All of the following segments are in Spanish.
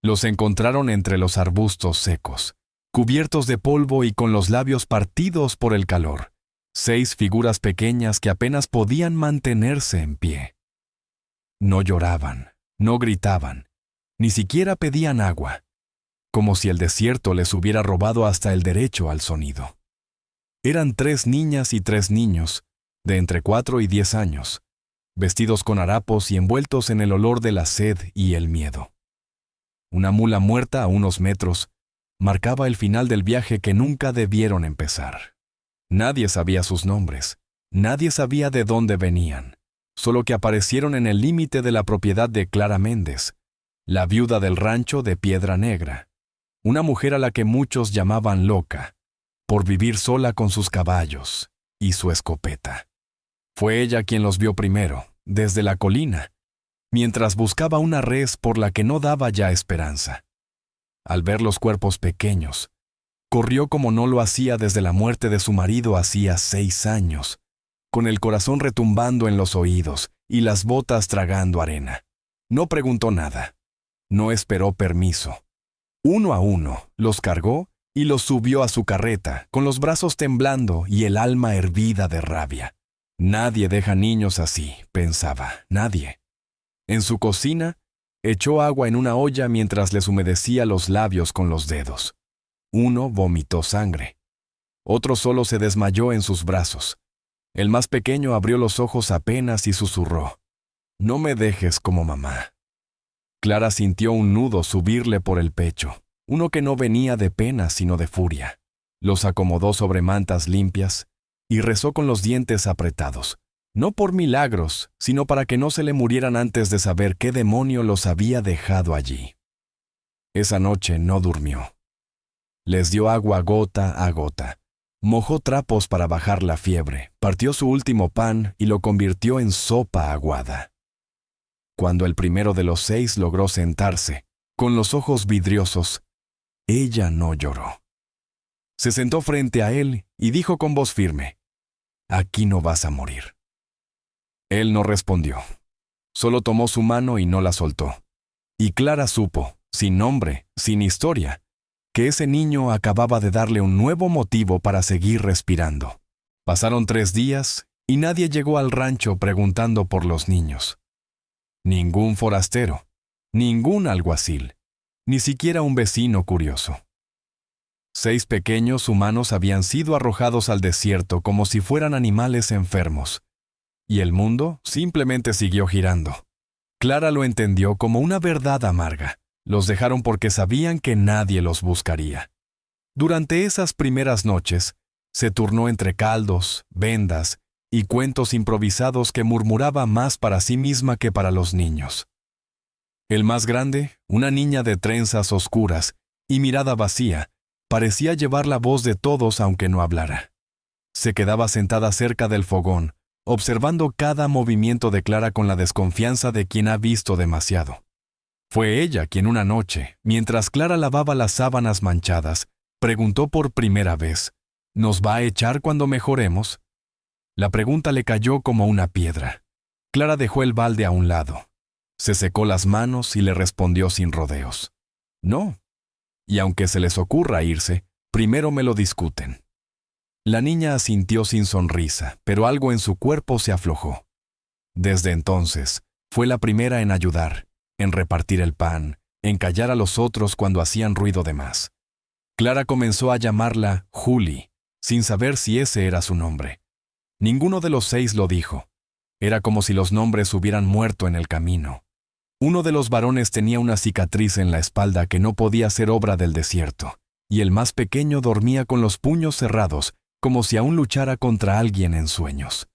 Los encontraron entre los arbustos secos, cubiertos de polvo y con los labios partidos por el calor. 6 figuras pequeñas que apenas podían mantenerse en pie. No lloraban, no gritaban, ni siquiera pedían agua, como si el desierto les hubiera robado hasta el derecho al sonido. Eran 3 niñas y 3 niños, de entre 4 y 10 años, vestidos con harapos y envueltos en el olor de la sed y el miedo. Una mula muerta a unos metros marcaba el final del viaje que nunca debieron empezar. Nadie sabía sus nombres, nadie sabía de dónde venían, solo que aparecieron en el límite de la propiedad de Clara Méndez, la viuda del rancho de Piedra Negra, una mujer a la que muchos llamaban loca, por vivir sola con sus caballos y su escopeta. Fue ella quien los vio primero, desde la colina, mientras buscaba una res por la que no daba ya esperanza. Al ver los cuerpos pequeños, corrió como no lo hacía desde la muerte de su marido hacía 6 años, con el corazón retumbando en los oídos y las botas tragando arena. No preguntó nada, no esperó permiso. Uno a uno los cargó y los subió a su carreta, con los brazos temblando y el alma hervida de rabia. Nadie deja niños así, pensaba, nadie. En su cocina, echó agua en una olla mientras les humedecía los labios con los dedos. Uno vomitó sangre. Otro solo se desmayó en sus brazos. El más pequeño abrió los ojos apenas y susurró: «No me dejes como mamá». Clara sintió un nudo subirle por el pecho, uno que no venía de pena sino de furia. Los acomodó sobre mantas limpias y rezó con los dientes apretados, no por milagros, sino para que no se le murieran antes de saber qué demonio los había dejado allí. Esa noche no durmió. Les dio agua gota a gota, mojó trapos para bajar la fiebre, partió su último pan y lo convirtió en sopa aguada. Cuando el primero de los 6 logró sentarse, con los ojos vidriosos, ella no lloró. Se sentó frente a él y dijo con voz firme: «Aquí no vas a morir». Él no respondió. Solo tomó su mano y no la soltó. Y Clara supo, sin nombre, sin historia, que ese niño acababa de darle un nuevo motivo para seguir respirando. Pasaron 3 días y nadie llegó al rancho preguntando por los niños. Ningún forastero, ningún alguacil, ni siquiera un vecino curioso. 6 pequeños humanos habían sido arrojados al desierto como si fueran animales enfermos, y el mundo simplemente siguió girando. Clara lo entendió como una verdad amarga. Los dejaron porque sabían que nadie los buscaría. Durante esas primeras noches, se turnó entre caldos, vendas y cuentos improvisados que murmuraba más para sí misma que para los niños. El más grande, una niña de trenzas oscuras y mirada vacía, parecía llevar la voz de todos aunque no hablara. Se quedaba sentada cerca del fogón, observando cada movimiento de Clara con la desconfianza de quien ha visto demasiado. Fue ella quien una noche, mientras Clara lavaba las sábanas manchadas, preguntó por primera vez: «¿Nos va a echar cuando mejoremos?». La pregunta le cayó como una piedra. Clara dejó el balde a un lado. Se secó las manos y le respondió sin rodeos: «No. Y aunque se les ocurra irse, primero me lo discuten». La niña asintió sin sonrisa, pero algo en su cuerpo se aflojó. Desde entonces, fue la primera en ayudar, en repartir el pan, en callar a los otros cuando hacían ruido de más. Clara comenzó a llamarla Julie, sin saber si ese era su nombre. Ninguno de los 6 lo dijo. Era como si los nombres hubieran muerto en el camino. Uno de los varones tenía una cicatriz en la espalda que no podía ser obra del desierto, y el más pequeño dormía con los puños cerrados, como si aún luchara contra alguien en sueños.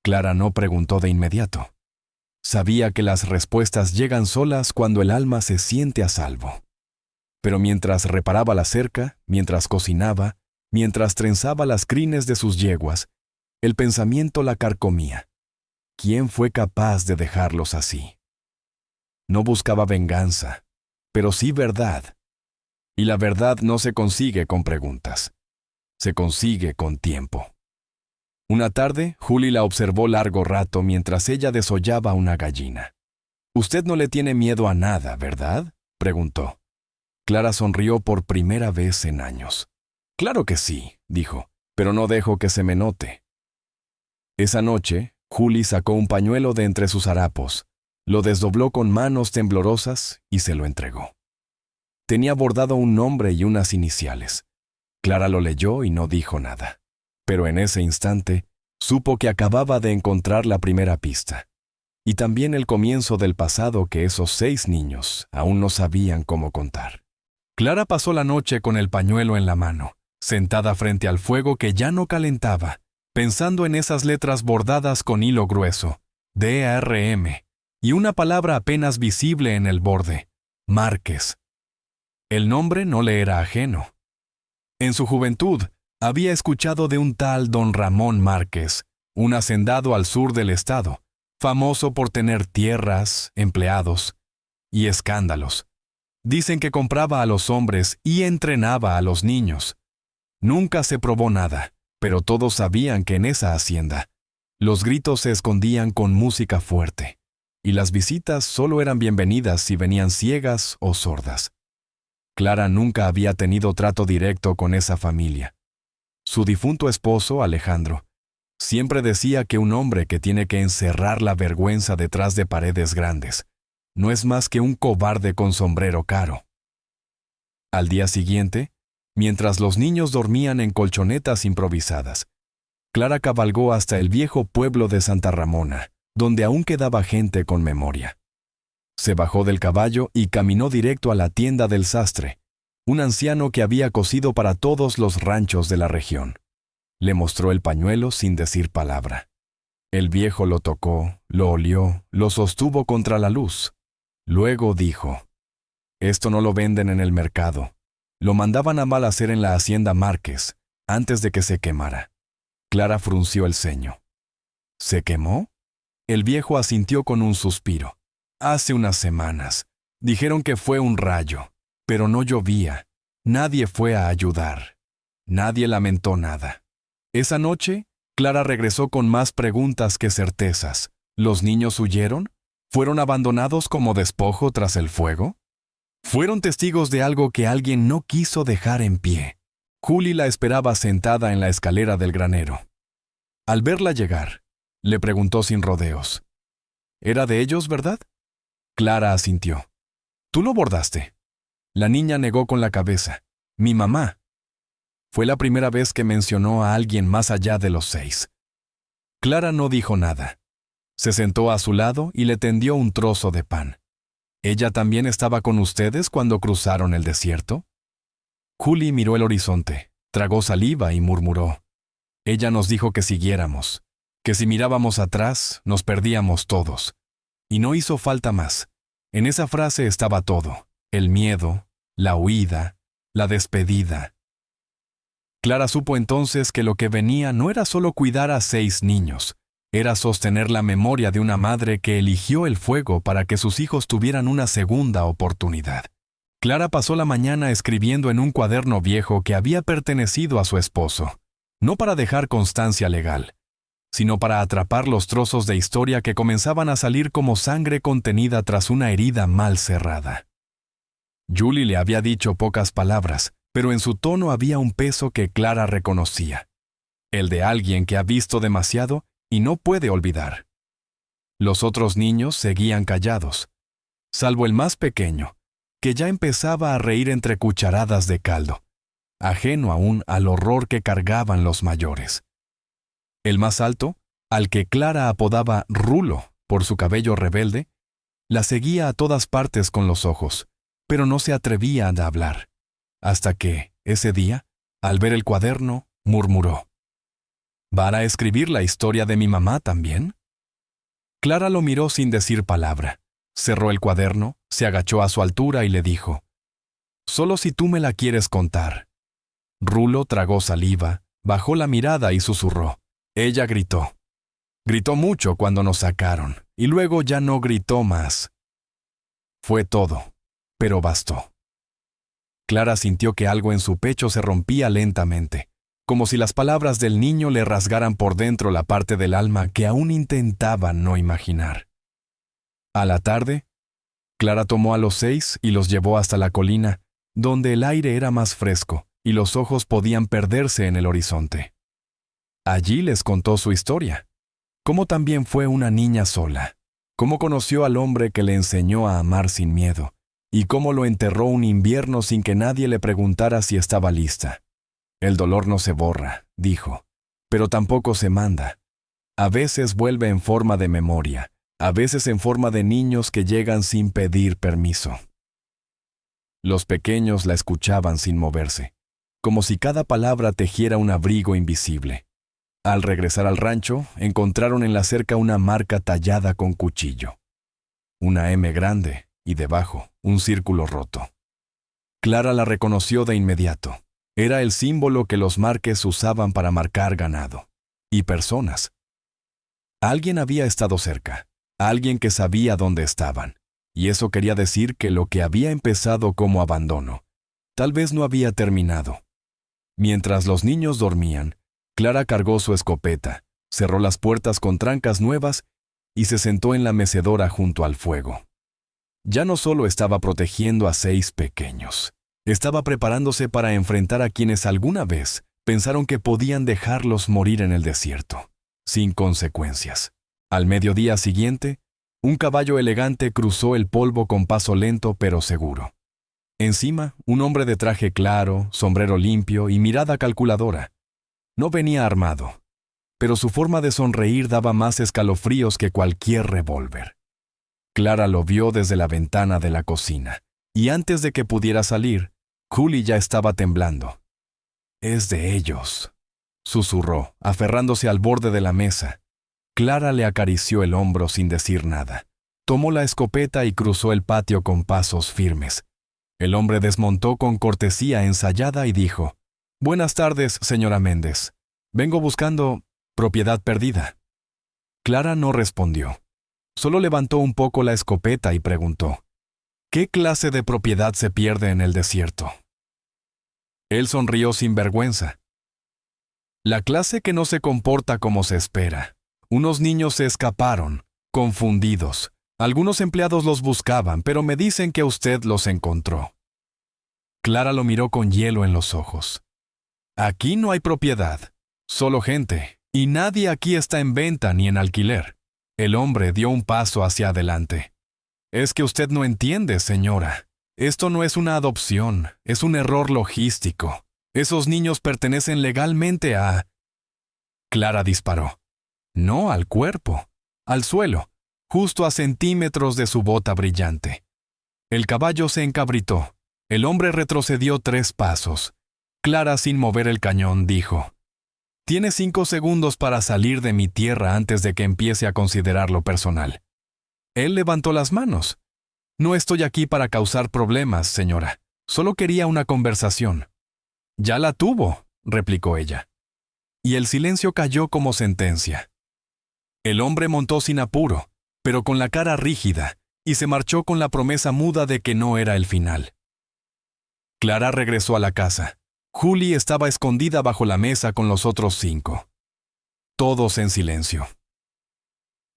Clara no preguntó de inmediato. Sabía que las respuestas llegan solas cuando el alma se siente a salvo. Pero mientras reparaba la cerca, mientras cocinaba, mientras trenzaba las crines de sus yeguas, el pensamiento la carcomía. ¿Quién fue capaz de dejarlos así? No buscaba venganza, pero sí verdad. Y la verdad no se consigue con preguntas. Se consigue con tiempo. Una tarde, Julie la observó largo rato mientras ella desollaba una gallina. «Usted no le tiene miedo a nada, ¿verdad?», preguntó. Clara sonrió por primera vez en años. Claro que sí, dijo, pero no dejo que se me note. Esa noche, Julie sacó un pañuelo de entre sus harapos, lo desdobló con manos temblorosas y se lo entregó. Tenía bordado un nombre y unas iniciales. Clara lo leyó y no dijo nada. Pero en ese instante, supo que acababa de encontrar la primera pista. Y también el comienzo del pasado que esos 6 niños aún no sabían cómo contar. Clara pasó la noche con el pañuelo en la mano, sentada frente al fuego que ya no calentaba, pensando en esas letras bordadas con hilo grueso, D-A-R-M, y una palabra apenas visible en el borde, Márquez. El nombre no le era ajeno. En su juventud, había escuchado de un tal don Ramón Márquez, un hacendado al sur del estado, famoso por tener tierras, empleados y escándalos. Dicen que compraba a los hombres y entrenaba a los niños. Nunca se probó nada, pero todos sabían que en esa hacienda los gritos se escondían con música fuerte, y las visitas solo eran bienvenidas si venían ciegas o sordas. Clara nunca había tenido trato directo con esa familia. Su difunto esposo, Alejandro, siempre decía que un hombre que tiene que encerrar la vergüenza detrás de paredes grandes no es más que un cobarde con sombrero caro. Al día siguiente, mientras los niños dormían en colchonetas improvisadas, Clara cabalgó hasta el viejo pueblo de Santa Ramona, donde aún quedaba gente con memoria. Se bajó del caballo y caminó directo a la tienda del sastre, un anciano que había cosido para todos los ranchos de la región. Le mostró el pañuelo sin decir palabra. El viejo lo tocó, lo olió, lo sostuvo contra la luz. Luego dijo: «Esto no lo venden en el mercado. Lo mandaban a mal hacer en la hacienda Márquez, antes de que se quemara». Clara frunció el ceño. «¿Se quemó?». El viejo asintió con un suspiro. «Hace unas semanas. Dijeron que fue un rayo, pero no llovía. Nadie fue a ayudar. Nadie lamentó nada». Esa noche, Clara regresó con más preguntas que certezas. ¿Los niños huyeron? ¿Fueron abandonados como despojo tras el fuego? ¿Fueron testigos de algo que alguien no quiso dejar en pie? Julie la esperaba sentada en la escalera del granero. Al verla llegar, le preguntó sin rodeos: «¿Era de ellos, verdad?». Clara asintió. «¿Tú lo bordaste?». La niña negó con la cabeza. «Mi mamá». Fue la primera vez que mencionó a alguien más allá de los 6. Clara no dijo nada. Se sentó a su lado y le tendió un trozo de pan. ¿Ella también estaba con ustedes cuando cruzaron el desierto? Julie miró el horizonte, tragó saliva y murmuró: «Ella nos dijo que siguiéramos, que si mirábamos atrás nos perdíamos todos». Y no hizo falta más. En esa frase estaba todo: el miedo, la huida, la despedida. Clara supo entonces que lo que venía no era solo cuidar a 6 niños, era sostener la memoria de una madre que eligió el fuego para que sus hijos tuvieran una segunda oportunidad. Clara pasó la mañana escribiendo en un cuaderno viejo que había pertenecido a su esposo, no para dejar constancia legal, sino para atrapar los trozos de historia que comenzaban a salir como sangre contenida tras una herida mal cerrada. Julie le había dicho pocas palabras, pero en su tono había un peso que Clara reconocía, el de alguien que ha visto demasiado y no puede olvidar. Los otros niños seguían callados, salvo el más pequeño, que ya empezaba a reír entre cucharadas de caldo, ajeno aún al horror que cargaban los mayores. El más alto, al que Clara apodaba Rulo por su cabello rebelde, la seguía a todas partes con los ojos, pero no se atrevía a hablar. Hasta que, ese día, al ver el cuaderno, murmuró: «¿Van a escribir la historia de mi mamá también?». Clara lo miró sin decir palabra. Cerró el cuaderno, se agachó a su altura y le dijo: «Solo si tú me la quieres contar». Rulo tragó saliva, bajó la mirada y susurró. Ella gritó. Gritó mucho cuando nos sacaron, y luego ya no gritó más. Fue todo, pero bastó. Clara sintió que algo en su pecho se rompía lentamente, como si las palabras del niño le rasgaran por dentro la parte del alma que aún intentaba no imaginar. A la tarde, Clara tomó a los 6 y los llevó hasta la colina, donde el aire era más fresco y los ojos podían perderse en el horizonte. Allí les contó su historia, cómo también fue una niña sola, cómo conoció al hombre que le enseñó a amar sin miedo, y cómo lo enterró un invierno sin que nadie le preguntara si estaba lista. El dolor no se borra, dijo, pero tampoco se manda. A veces vuelve en forma de memoria, a veces en forma de niños que llegan sin pedir permiso. Los pequeños la escuchaban sin moverse, como si cada palabra tejiera un abrigo invisible. Al regresar al rancho, encontraron en la cerca una marca tallada con cuchillo. Una M grande y debajo un círculo roto. Clara la reconoció de inmediato. Era el símbolo que los Márquez usaban para marcar ganado y personas. Alguien había estado cerca, alguien que sabía dónde estaban, y eso quería decir que lo que había empezado como abandono, tal vez no había terminado. Mientras los niños dormían, Clara cargó su escopeta, cerró las puertas con trancas nuevas y se sentó en la mecedora junto al fuego. Ya no solo estaba protegiendo a 6 pequeños, estaba preparándose para enfrentar a quienes alguna vez pensaron que podían dejarlos morir en el desierto, sin consecuencias. Al mediodía siguiente, un caballo elegante cruzó el polvo con paso lento pero seguro. Encima, un hombre de traje claro, sombrero limpio y mirada calculadora. No venía armado, pero su forma de sonreír daba más escalofríos que cualquier revólver. Clara lo vio desde la ventana de la cocina, y antes de que pudiera salir, Julie ya estaba temblando. «Es de ellos», susurró, aferrándose al borde de la mesa. Clara le acarició el hombro sin decir nada. Tomó la escopeta y cruzó el patio con pasos firmes. El hombre desmontó con cortesía ensayada y dijo: «Buenas tardes, señora Méndez. Vengo buscando propiedad perdida». Clara no respondió. Solo levantó un poco la escopeta y preguntó: «¿Qué clase de propiedad se pierde en el desierto?». Él sonrió sin vergüenza. «La clase que no se comporta como se espera. Unos niños se escaparon, confundidos. Algunos empleados los buscaban, pero me dicen que usted los encontró». Clara lo miró con hielo en los ojos. «Aquí no hay propiedad, solo gente, y nadie aquí está en venta ni en alquiler». El hombre dio un paso hacia adelante. «Es que usted no entiende, señora. Esto no es una adopción, es un error logístico. Esos niños pertenecen legalmente a...». Clara disparó. No al cuerpo, al suelo, justo a centímetros de su bota brillante. El caballo se encabritó. El hombre retrocedió 3 pasos. Clara, sin mover el cañón, dijo: «Tiene 5 segundos para salir de mi tierra antes de que empiece a considerarlo personal». Él levantó las manos. «No estoy aquí para causar problemas, señora. Solo quería una conversación». «Ya la tuvo», replicó ella. Y el silencio cayó como sentencia. El hombre montó sin apuro, pero con la cara rígida, y se marchó con la promesa muda de que no era el final. Clara regresó a la casa. Julie estaba escondida bajo la mesa con los otros 5. Todos en silencio.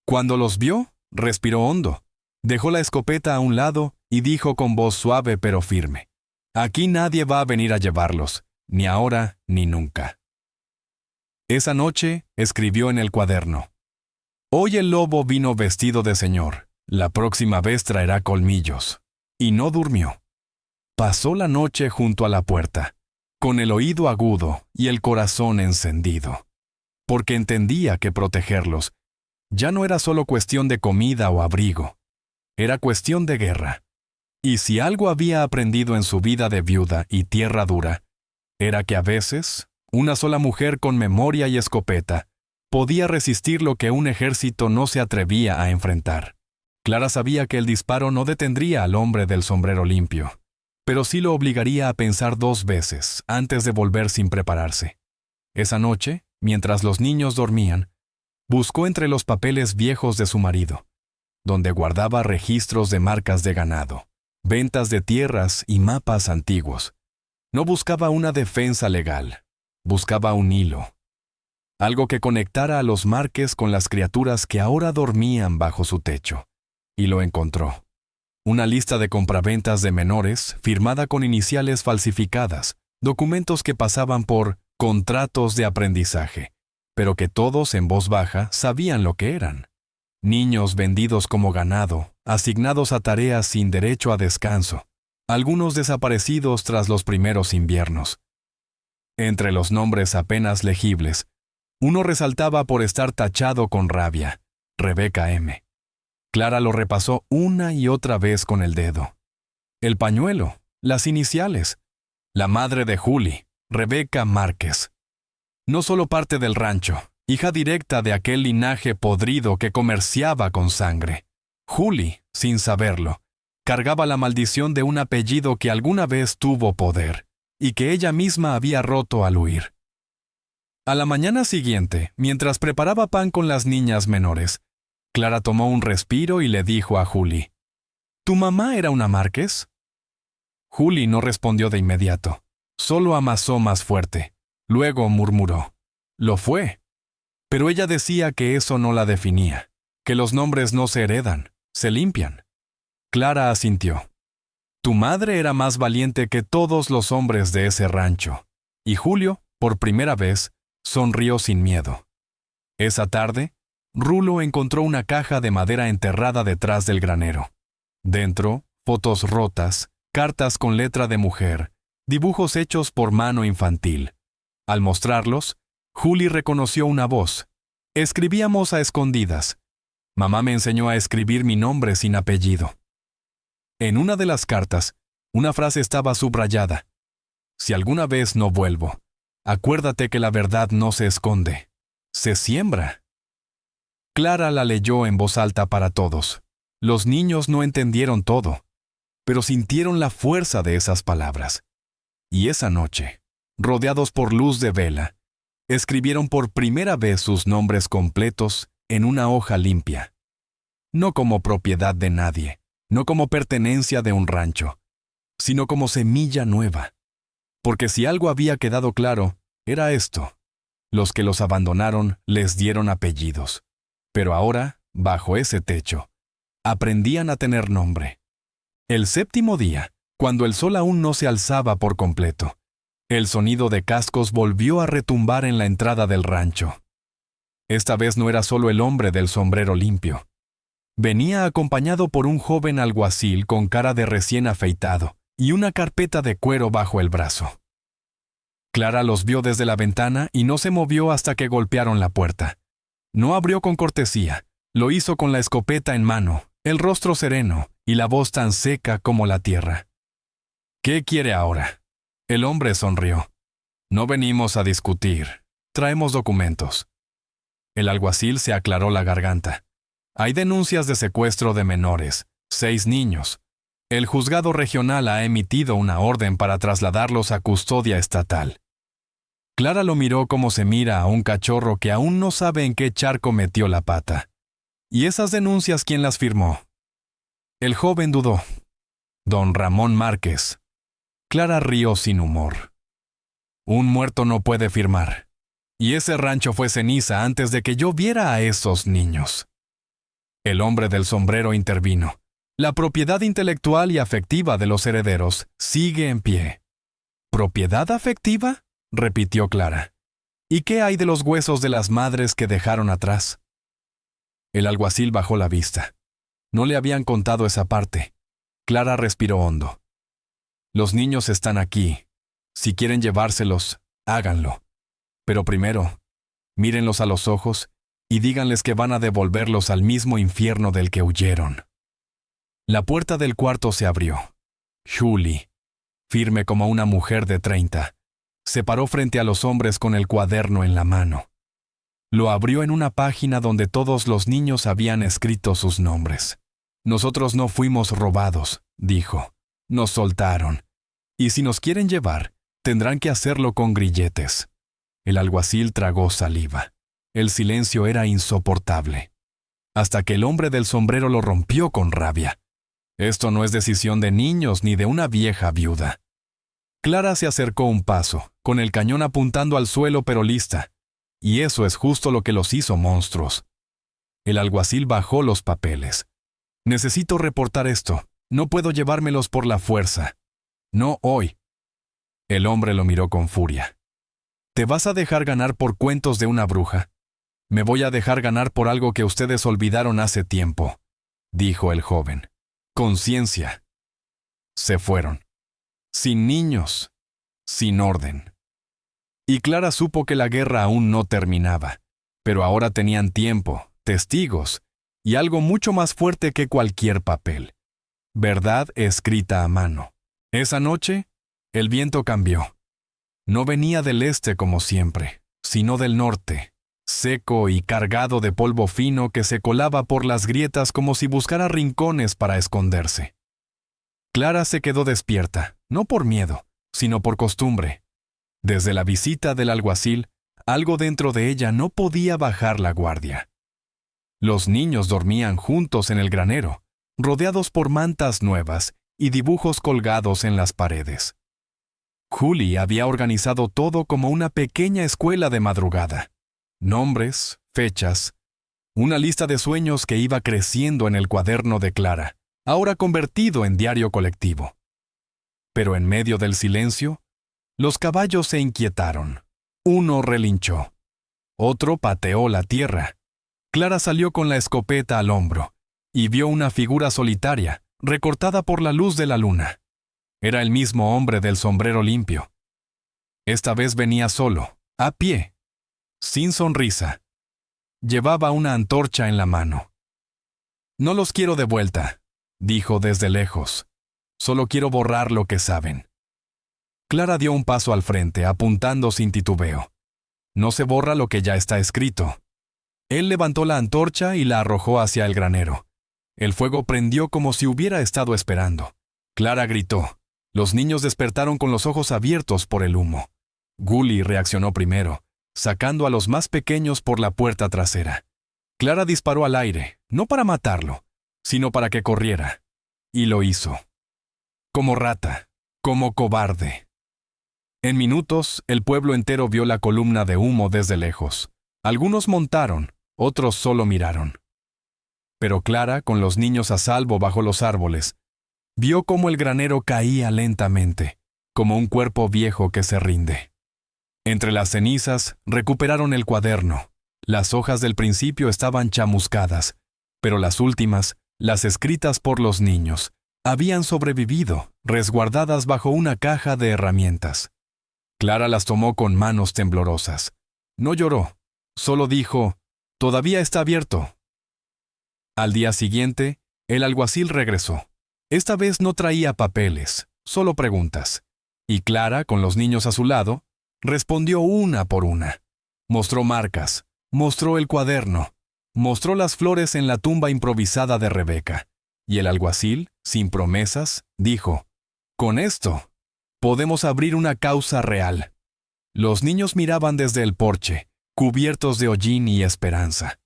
Cuando los vio, respiró hondo, dejó la escopeta a un lado y dijo con voz suave pero firme: «Aquí nadie va a venir a llevarlos, ni ahora ni nunca». Esa noche escribió en el cuaderno: «Hoy el lobo vino vestido de señor, la próxima vez traerá colmillos». Y no durmió. Pasó la noche junto a la puerta, con el oído agudo y el corazón encendido, porque entendía que protegerlos ya no era solo cuestión de comida o abrigo, era cuestión de guerra. Y si algo había aprendido en su vida de viuda y tierra dura, era que a veces una sola mujer con memoria y escopeta podía resistir lo que un ejército no se atrevía a enfrentar. Clara sabía que el disparo no detendría al hombre del sombrero limpio, pero sí lo obligaría a pensar 2 veces antes de volver sin prepararse. Esa noche, mientras los niños dormían, buscó entre los papeles viejos de su marido, donde guardaba registros de marcas de ganado, ventas de tierras y mapas antiguos. No buscaba una defensa legal, buscaba un hilo, algo que conectara a los Márquez con las criaturas que ahora dormían bajo su techo. Y lo encontró. Una lista de compraventas de menores firmada con iniciales falsificadas, documentos que pasaban por contratos de aprendizaje, pero que todos en voz baja sabían lo que eran. Niños vendidos como ganado, asignados a tareas sin derecho a descanso, algunos desaparecidos tras los primeros inviernos. Entre los nombres apenas legibles, uno resaltaba por estar tachado con rabia: Rebeca M. Clara lo repasó una y otra vez con el dedo. El pañuelo, las iniciales, la madre de Julie, Rebeca Márquez. No solo parte del rancho, hija directa de aquel linaje podrido que comerciaba con sangre. Julie, sin saberlo, cargaba la maldición de un apellido que alguna vez tuvo poder y que ella misma había roto al huir. A la mañana siguiente, mientras preparaba pan con las niñas menores, Clara tomó un respiro y le dijo a Julie: ¿Tu mamá era una Márquez? Julie no respondió de inmediato, solo amasó más fuerte. Luego murmuró: Lo fue. Pero ella decía que eso no la definía, que los nombres no se heredan, se limpian. Clara asintió. Tu madre era más valiente que todos los hombres de ese rancho. Y Julio, por primera vez, sonrió sin miedo. Esa tarde, Rulo encontró una caja de madera enterrada detrás del granero. Dentro, fotos rotas, cartas con letra de mujer, dibujos hechos por mano infantil. Al mostrarlos, Julie reconoció una voz. Escribíamos a escondidas. Mamá me enseñó a escribir mi nombre sin apellido. En una de las cartas, una frase estaba subrayada: Si alguna vez no vuelvo, acuérdate que la verdad no se esconde, se siembra. Clara la leyó en voz alta para todos. Los niños no entendieron todo, pero sintieron la fuerza de esas palabras. Y esa noche, rodeados por luz de vela, escribieron por primera vez sus nombres completos en una hoja limpia. No como propiedad de nadie, no como pertenencia de un rancho, sino como semilla nueva. Porque si algo había quedado claro, era esto: los que los abandonaron les dieron apellidos. Pero ahora, bajo ese techo, aprendían a tener nombre. El séptimo día, cuando el sol aún no se alzaba por completo, el sonido de cascos volvió a retumbar en la entrada del rancho. Esta vez no era solo el hombre del sombrero limpio. Venía acompañado por un joven alguacil con cara de recién afeitado y una carpeta de cuero bajo el brazo. Clara los vio desde la ventana y no se movió hasta que golpearon la puerta. No abrió con cortesía, lo hizo con la escopeta en mano, el rostro sereno y la voz tan seca como la tierra. ¿Qué quiere ahora? El hombre sonrió. No venimos a discutir, traemos documentos. El alguacil se aclaró la garganta. Hay denuncias de secuestro de menores, 6 niños. El juzgado regional ha emitido una orden para trasladarlos a custodia estatal. Clara lo miró como se mira a un cachorro que aún no sabe en qué charco metió la pata. ¿Y esas denuncias quién las firmó? El joven dudó. Don Ramón Márquez. Clara rió sin humor. Un muerto no puede firmar. Y ese rancho fue ceniza antes de que yo viera a esos niños. El hombre del sombrero intervino. La propiedad intelectual y afectiva de los herederos sigue en pie. ¿Propiedad afectiva?, repitió Clara. ¿Y qué hay de los huesos de las madres que dejaron atrás? El alguacil bajó la vista. No le habían contado esa parte. Clara respiró hondo. Los niños están aquí. Si quieren llevárselos, háganlo. Pero primero, mírenlos a los ojos y díganles que van a devolverlos al mismo infierno del que huyeron. La puerta del cuarto se abrió. Julie, firme como una mujer de 30, se paró frente a los hombres con el cuaderno en la mano. Lo abrió en una página donde todos los niños habían escrito sus nombres. Nosotros no fuimos robados, dijo. Nos soltaron. Y si nos quieren llevar, tendrán que hacerlo con grilletes. El alguacil tragó saliva. El silencio era insoportable. Hasta que el hombre del sombrero lo rompió con rabia. Esto no es decisión de niños ni de una vieja viuda. Clara se acercó un paso, con el cañón apuntando al suelo pero lista. Y eso es justo lo que los hizo monstruos. El alguacil bajó los papeles. Necesito reportar esto. No puedo llevármelos por la fuerza. No hoy. El hombre lo miró con furia. ¿Te vas a dejar ganar por cuentos de una bruja? Me voy a dejar ganar por algo que ustedes olvidaron hace tiempo, dijo el joven. Conciencia. Se fueron. Sin niños. Sin orden. Y Clara supo que la guerra aún no terminaba, pero ahora tenían tiempo, testigos, y algo mucho más fuerte que cualquier papel. Verdad escrita a mano. Esa noche, el viento cambió. No venía del este como siempre, sino del norte, seco y cargado de polvo fino que se colaba por las grietas como si buscara rincones para esconderse. Clara se quedó despierta, no por miedo, sino por costumbre. Desde la visita del alguacil, algo dentro de ella no podía bajar la guardia. Los niños dormían juntos en el granero, rodeados por mantas nuevas y dibujos colgados en las paredes. Julie había organizado todo como una pequeña escuela de madrugada. Nombres, fechas, una lista de sueños que iba creciendo en el cuaderno de Clara, ahora convertido en diario colectivo. Pero en medio del silencio, los caballos se inquietaron. Uno relinchó. Otro pateó la tierra. Clara salió con la escopeta al hombro y vio una figura solitaria, recortada por la luz de la luna. Era el mismo hombre del sombrero limpio. Esta vez venía solo, a pie, sin sonrisa. Llevaba una antorcha en la mano. «No los quiero de vuelta», dijo desde lejos. «Solo quiero borrar lo que saben». Clara dio un paso al frente, apuntando sin titubeo. «No se borra lo que ya está escrito». Él levantó la antorcha y la arrojó hacia el granero. El fuego prendió como si hubiera estado esperando. Clara gritó. Los niños despertaron con los ojos abiertos por el humo. Gully reaccionó primero, sacando a los más pequeños por la puerta trasera. Clara disparó al aire, no para matarlo, sino para que corriera. Y lo hizo. Como rata, como cobarde. En minutos, el pueblo entero vio la columna de humo desde lejos. Algunos montaron, otros solo miraron. Pero Clara, con los niños a salvo bajo los árboles, vio cómo el granero caía lentamente, como un cuerpo viejo que se rinde. Entre las cenizas, recuperaron el cuaderno. Las hojas del principio estaban chamuscadas, pero las últimas, las escritas por los niños, habían sobrevivido, resguardadas bajo una caja de herramientas. Clara las tomó con manos temblorosas. No lloró, solo dijo, «Todavía está abierto». Al día siguiente, el alguacil regresó. Esta vez no traía papeles, solo preguntas. Y Clara, con los niños a su lado, respondió una por una. Mostró marcas, mostró el cuaderno, mostró las flores en la tumba improvisada de Rebeca. Y el alguacil, sin promesas, dijo, «Con esto, podemos abrir una causa real». Los niños miraban desde el porche, cubiertos de hollín y esperanza.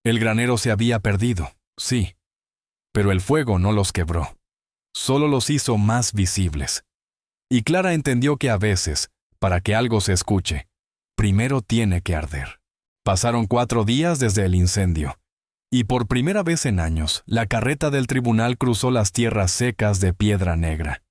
El granero se había perdido, sí, pero el fuego no los quebró, solo los hizo más visibles. Y Clara entendió que a veces, para que algo se escuche, primero tiene que arder. Pasaron 4 días desde el incendio, y por primera vez en años, la carreta del tribunal cruzó las tierras secas de Piedra Negra.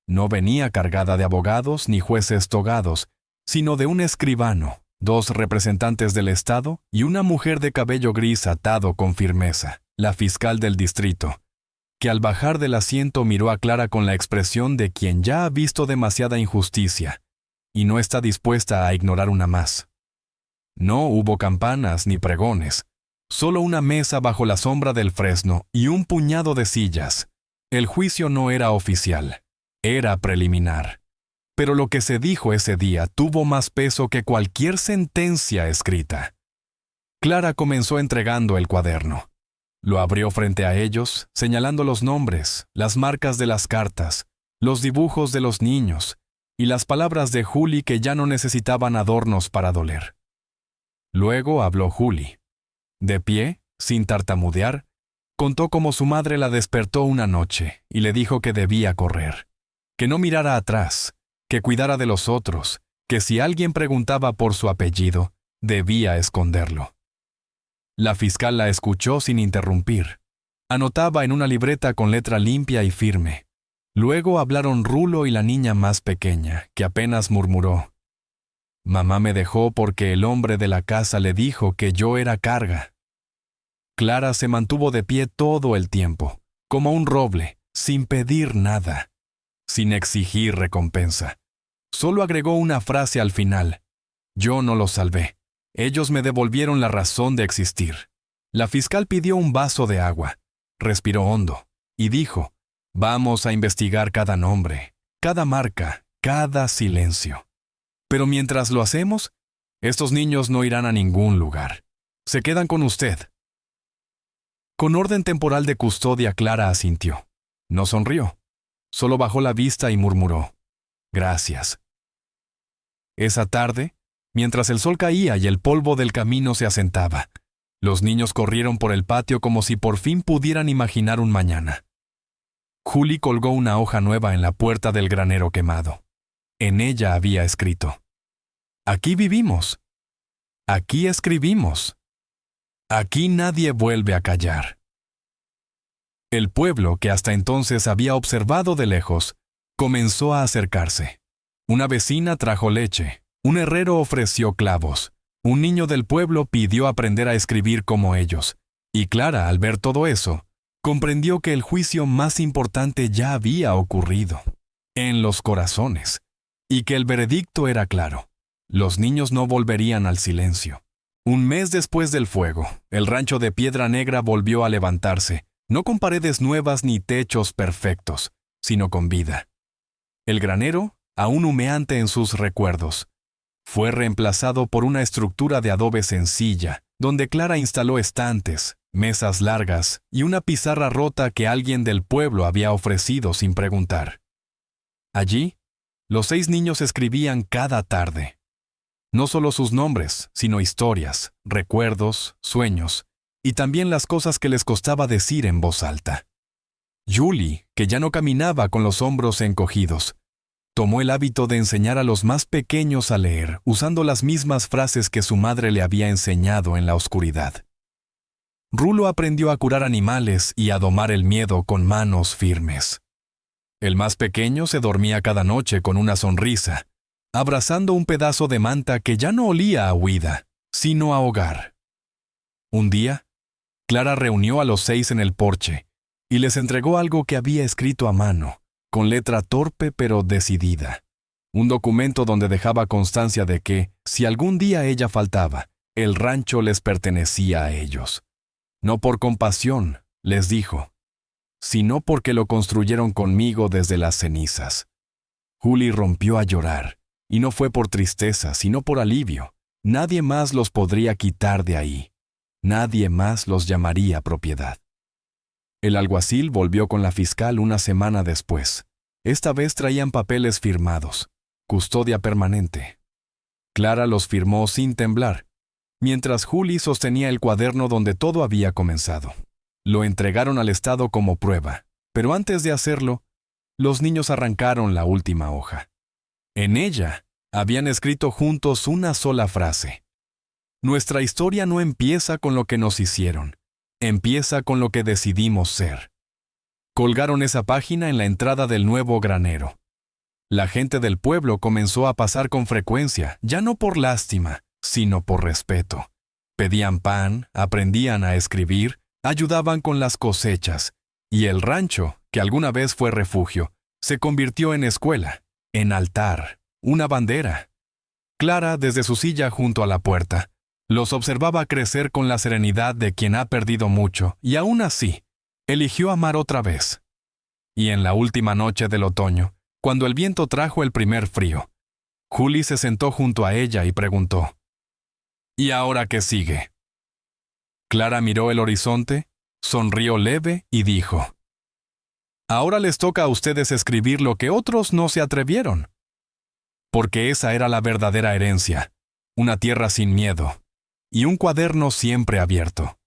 No venía cargada de abogados ni jueces togados, sino de un escribano, 2 representantes del Estado y una mujer de cabello gris atado con firmeza, la fiscal del distrito, que al bajar del asiento miró a Clara con la expresión de quien ya ha visto demasiada injusticia y no está dispuesta a ignorar una más. No hubo campanas ni pregones, solo una mesa bajo la sombra del fresno y un puñado de sillas. El juicio no era oficial, era preliminar. Pero lo que se dijo ese día tuvo más peso que cualquier sentencia escrita. Clara comenzó entregando el cuaderno. Lo abrió frente a ellos, señalando los nombres, las marcas de las cartas, los dibujos de los niños y las palabras de Julie que ya no necesitaban adornos para doler. Luego habló Julie. De pie, sin tartamudear, contó cómo su madre la despertó una noche y le dijo que debía correr, que no mirara atrás, que cuidara de los otros, que si alguien preguntaba por su apellido, debía esconderlo. La fiscal la escuchó sin interrumpir. Anotaba en una libreta con letra limpia y firme. Luego hablaron Rulo y la niña más pequeña, que apenas murmuró: «Mamá me dejó porque el hombre de la casa le dijo que yo era carga». Clara se mantuvo de pie todo el tiempo, como un roble, sin pedir nada, sin exigir recompensa. Solo agregó una frase al final: «Yo no los salvé. Ellos me devolvieron la razón de existir». La fiscal pidió un vaso de agua, respiró hondo y dijo: «Vamos a investigar cada nombre, cada marca, cada silencio. Pero mientras lo hacemos, estos niños no irán a ningún lugar. Se quedan con usted». Con orden temporal de custodia, Clara asintió. No sonrió. Solo bajó la vista y murmuró: «Gracias». Esa tarde, mientras el sol caía y el polvo del camino se asentaba, los niños corrieron por el patio como si por fin pudieran imaginar un mañana. Julie colgó una hoja nueva en la puerta del granero quemado. En ella había escrito: «Aquí vivimos. Aquí escribimos. Aquí nadie vuelve a callar». El pueblo, que hasta entonces había observado de lejos, comenzó a acercarse. Una vecina trajo leche, un herrero ofreció clavos, un niño del pueblo pidió aprender a escribir como ellos, y Clara, al ver todo eso, comprendió que el juicio más importante ya había ocurrido, en los corazones, y que el veredicto era claro: los niños no volverían al silencio. Un mes después del fuego, el rancho de Piedra Negra volvió a levantarse, no con paredes nuevas ni techos perfectos, sino con vida. El granero, aún humeante en sus recuerdos, fue reemplazado por una estructura de adobe sencilla, donde Clara instaló estantes, mesas largas y una pizarra rota que alguien del pueblo había ofrecido sin preguntar. Allí, los 6 niños escribían cada tarde. No solo sus nombres, sino historias, recuerdos, sueños, y también las cosas que les costaba decir en voz alta. Julie, que ya no caminaba con los hombros encogidos, tomó el hábito de enseñar a los más pequeños a leer, usando las mismas frases que su madre le había enseñado en la oscuridad. Rulo aprendió a curar animales y a domar el miedo con manos firmes. El más pequeño se dormía cada noche con una sonrisa, abrazando un pedazo de manta que ya no olía a huida, sino a hogar. Un día, Clara reunió a los 6 en el porche y les entregó algo que había escrito a mano, con letra torpe pero decidida. Un documento donde dejaba constancia de que, si algún día ella faltaba, el rancho les pertenecía a ellos. No por compasión, les dijo, sino porque lo construyeron conmigo desde las cenizas. Julie rompió a llorar, y no fue por tristeza, sino por alivio. Nadie más los podría quitar de ahí. Nadie más los llamaría propiedad. El alguacil volvió con la fiscal una semana después. Esta vez traían papeles firmados, custodia permanente. Clara los firmó sin temblar, mientras Julie sostenía el cuaderno donde todo había comenzado. Lo entregaron al Estado como prueba, pero antes de hacerlo, los niños arrancaron la última hoja. En ella, habían escrito juntos una sola frase: «Nuestra historia no empieza con lo que nos hicieron, empieza con lo que decidimos ser». Colgaron esa página en la entrada del nuevo granero. La gente del pueblo comenzó a pasar con frecuencia, ya no por lástima, sino por respeto. Pedían pan, aprendían a escribir, ayudaban con las cosechas, y el rancho, que alguna vez fue refugio, se convirtió en escuela, en altar, una bandera. Clara, desde su silla junto a la puerta, los observaba crecer con la serenidad de quien ha perdido mucho, y aún así, eligió amar otra vez. Y en la última noche del otoño, cuando el viento trajo el primer frío, Julie se sentó junto a ella y preguntó: «¿Y ahora qué sigue?». Clara miró el horizonte, sonrió leve y dijo: «Ahora les toca a ustedes escribir lo que otros no se atrevieron». Porque esa era la verdadera herencia, una tierra sin miedo, y un cuaderno siempre abierto.